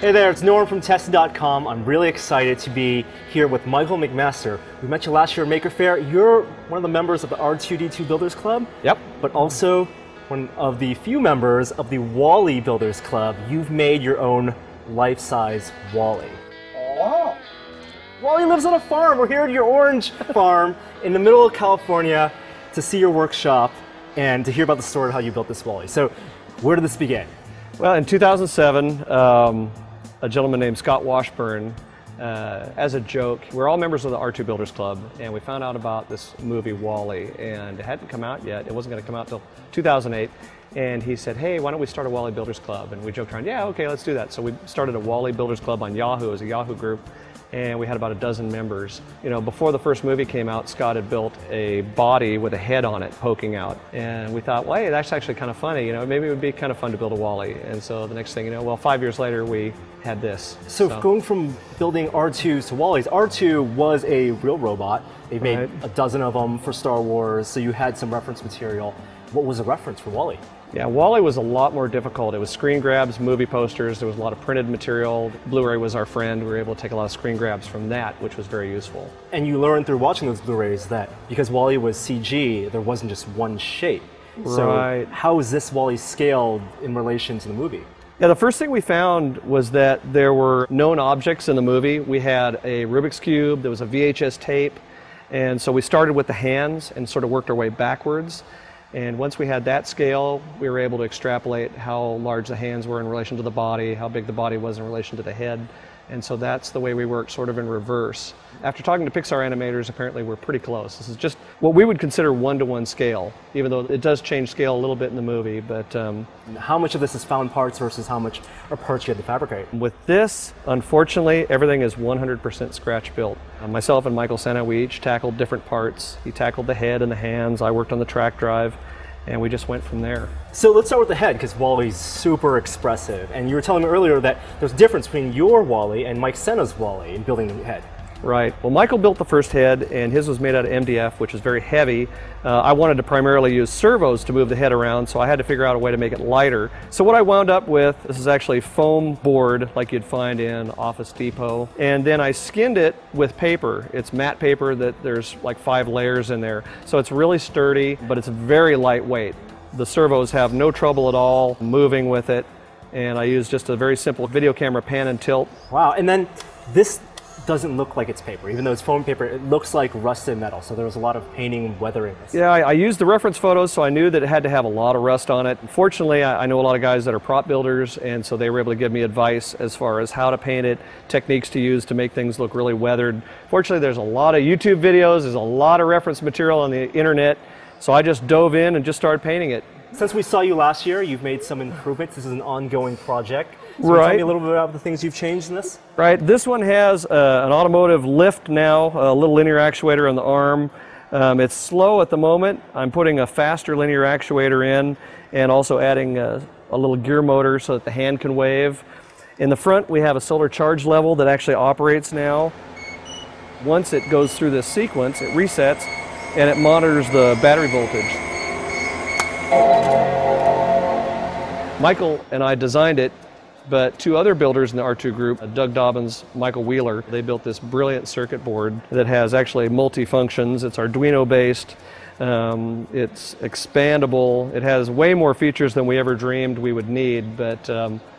Hey there, it's Norm from Tested.com. I'm really excited to be here with Michael McMaster. We met you last year at Maker Faire. You're one of the members of the R2D2 Builders Club. Yep. But also one of the few members of the WALL-E Builders Club. You've made your own life-size WALL-E. Oh. WALL-E lives on a farm. We're here at your orange farm in the middle of California to see your workshop and to hear about the story of how you built this WALL-E. So where did this begin? Well, in 2007, a gentleman named Scott Washburn, as a joke, we're all members of the R2 Builders Club, and we found out about this movie WALL-E, and it hadn't come out yet. It wasn't going to come out until 2008, and he said, hey, why don't we start a WALL-E Builders Club? And we joked around, yeah, okay, let's do that. So we started a WALL-E Builders Club on Yahoo. It was a Yahoo group, and we had about a dozen members. You know, before the first movie came out, Scott had built a body with a head on it poking out, and we thought, well, hey, that's actually kind of funny. You know, maybe it would be kind of fun to build a WALL-E. And so the next thing you know, well, 5 years later, we had this. So going from building R2s to WALL-Es, R2 was a real robot. They made a dozen of them for Star Wars, so you had some reference material. What was the reference for WALL-E? Yeah, WALL-E was a lot more difficult. It was screen grabs, movie posters, there was a lot of printed material. Blu-ray was our friend. We were able to take a lot of screen grabs from that, which was very useful. And you learned through watching those Blu-rays that because WALL-E was CG, there wasn't just one shape. Right. So how is this WALL-E scaled in relation to the movie? Yeah, the first thing we found was that there were known objects in the movie. We had a Rubik's Cube, there was a VHS tape, and so we started with the hands and sort of worked our way backwards. And once we had that scale, we were able to extrapolate how large the hands were in relation to the body, how big the body was in relation to the head. And so that's the way we worked, sort of in reverse. After talking to Pixar animators, apparently we're pretty close. This is just what we would consider one-to-one scale, even though it does change scale a little bit in the movie. But how much of this is found parts versus how much are parts you had to fabricate? With this, unfortunately, everything is 100% scratch built. Myself and Michael Senna, we each tackled different parts. He tackled the head and the hands. I worked on the track drive. And we just went from there. So let's start with the head, because WALL-E's super expressive. And you were telling me earlier that there's a difference between your WALL-E and Mike Senna's WALL-E in building the head. Right. Well, Michael built the first head, and his was made out of MDF, which is very heavy. I wanted to primarily use servos to move the head around, so I had to figure out a way to make it lighter. So what I wound up with, this is actually foam board like you'd find in Office Depot, and then I skinned it with paper. It's matte paper that there's like 5 layers in there. So it's really sturdy, but it's very lightweight. The servos have no trouble at all moving with it, and I use just a very simple video camera pan and tilt. Wow, and then this doesn't look like it's paper. Even though it's foam paper, it looks like rusted metal, so there was a lot of painting and weathering. Yeah, I used the reference photos, so I knew that it had to have a lot of rust on it. Fortunately, I know a lot of guys that are prop builders, and so they were able to give me advice as far as how to paint it, techniques to use to make things look really weathered. Fortunately, there's a lot of YouTube videos, there's a lot of reference material on the internet, so I just dove in and just started painting it. Since we saw you last year, you've made some improvements. This is an ongoing project. So right. Tell me a little bit about the things you've changed in this. Right. This one has an automotive lift now, a little linear actuator on the arm. It's slow at the moment. I'm putting a faster linear actuator in and also adding a little gear motor so that the hand can wave. In the front, we have a solar charge level that actually operates now. Once it goes through this sequence, it resets and it monitors the battery voltage. Michael and I designed it, but 2 other builders in the R2 group, Doug Dobbins, Michael Wheeler, they built this brilliant circuit board that has actually multi-functions. It's Arduino based, it's expandable, it has way more features than we ever dreamed we would need, but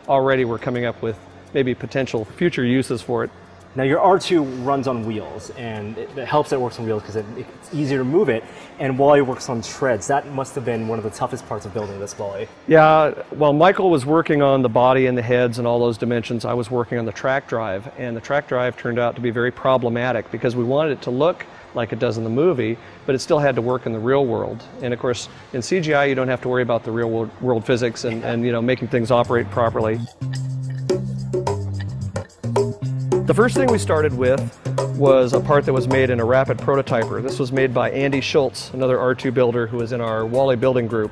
already we're coming up with maybe potential future uses for it. Now your R2 runs on wheels, and it helps that it works on wheels because it's easier to move it, and WALL-E works on treads. That must have been one of the toughest parts of building this WALL-E. Yeah, well, Michael was working on the body and the heads and all those dimensions. I was working on the track drive, and the track drive turned out to be very problematic because we wanted it to look like it does in the movie, but it still had to work in the real world. And of course, in CGI, you don't have to worry about the real world physics and you know, making things operate properly. The first thing we started with was a part that was made in a rapid prototyper. This was made by Andy Schultz, another R2 builder who was in our WALL-E building group.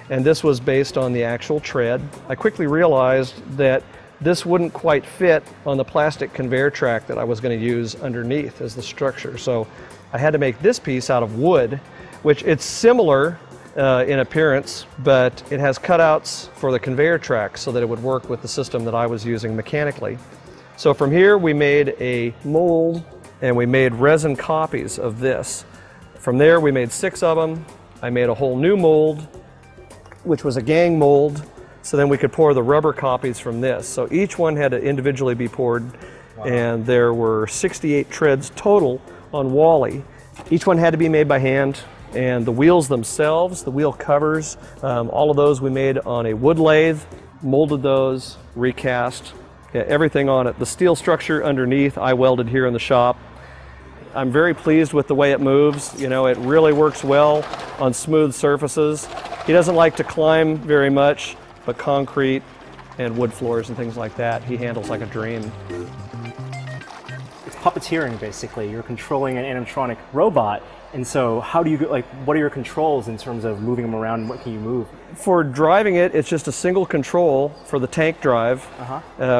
And this was based on the actual tread. I quickly realized that this wouldn't quite fit on the plastic conveyor track that I was going to use underneath as the structure. So I had to make this piece out of wood, which it's similar in appearance, but it has cutouts for the conveyor track so that it would work with the system that I was using mechanically. So from here we made a mold and we made resin copies of this. From there we made 6 of them. I made a whole new mold, which was a gang mold, so then we could pour the rubber copies from this. So each one had to individually be poured. Wow. And there were 68 treads total on WALL-E. Each one had to be made by hand, and the wheels themselves, the wheel covers, all of those we made on a wood lathe, molded those, recast, everything on it. The steel structure underneath I welded here in the shop. I'm very pleased with the way it moves. You know, it really works well on smooth surfaces. He doesn't like to climb very much, but concrete and wood floors and things like that, he handles like a dream. It's puppeteering, basically. You're controlling an animatronic robot, and so how do you, like, what are your controls in terms of moving them around, and what can you move? For driving it, it's just a single control for the tank drive,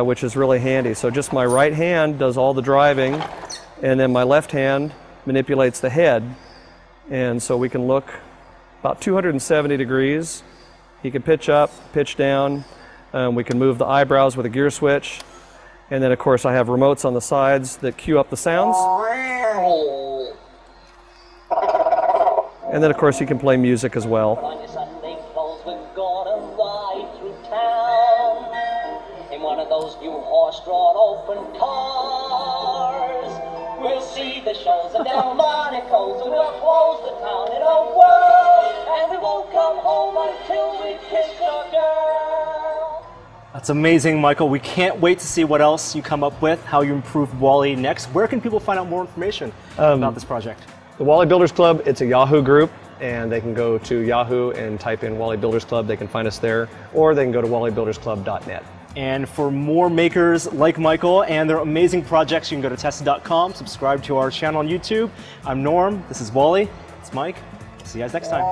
which is really handy. So just my right hand does all the driving, and then my left hand manipulates the head. And so we can look about 270 degrees. He can pitch up, pitch down. We can move the eyebrows with a gear switch. And then of course I have remotes on the sides that cue up the sounds. And then of course he can play music as well. In one of those new horse-drawn open cars, we'll see the shows of Delmonico's, and we'll close the town in a whirl, and we won't come home until we kiss a girl. That's amazing, Michael. We can't wait to see what else you come up with, how you improve WALL-E next. Where can people find out more information about this project? The WALL-E Builders Club, it's a Yahoo group, and they can go to Yahoo and type in WALL-E Builders Club. They can find us there, or they can go to wallebuildersclub.net. And for more makers like Michael and their amazing projects, you can go to tested.com, subscribe to our channel on YouTube. I'm Norm, this is WALL-E, it's Mike. See you guys next time.